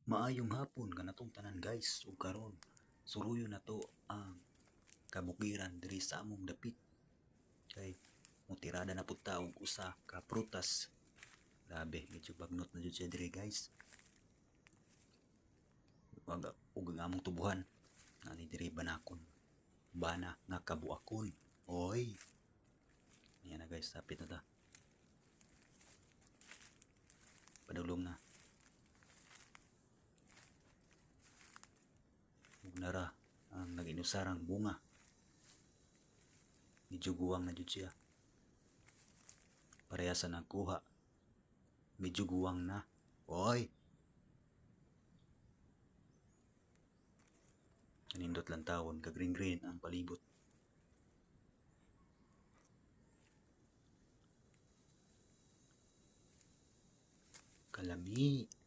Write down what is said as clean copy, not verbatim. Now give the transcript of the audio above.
Maayong hapon kanatong tanan guys ug karon suruyo na to ang kabukiran diri sa among dapit kay mutirada na pud ta og usa ka prutas. Grabe medyo bagnot na jud siya diri guys. Ug ang among tubuhan ani diri banakon. Bana nga kabuakon. Oy. Yan na guys, sapit na ta. Padulong na. Ug nara ang naginusarang bunga. Medyo guwang na jud siya. Parehasan ang kuha. Medyo guwang na. Oy! Kanindot lang tawon, ka-green-green ang palibot. Kalami.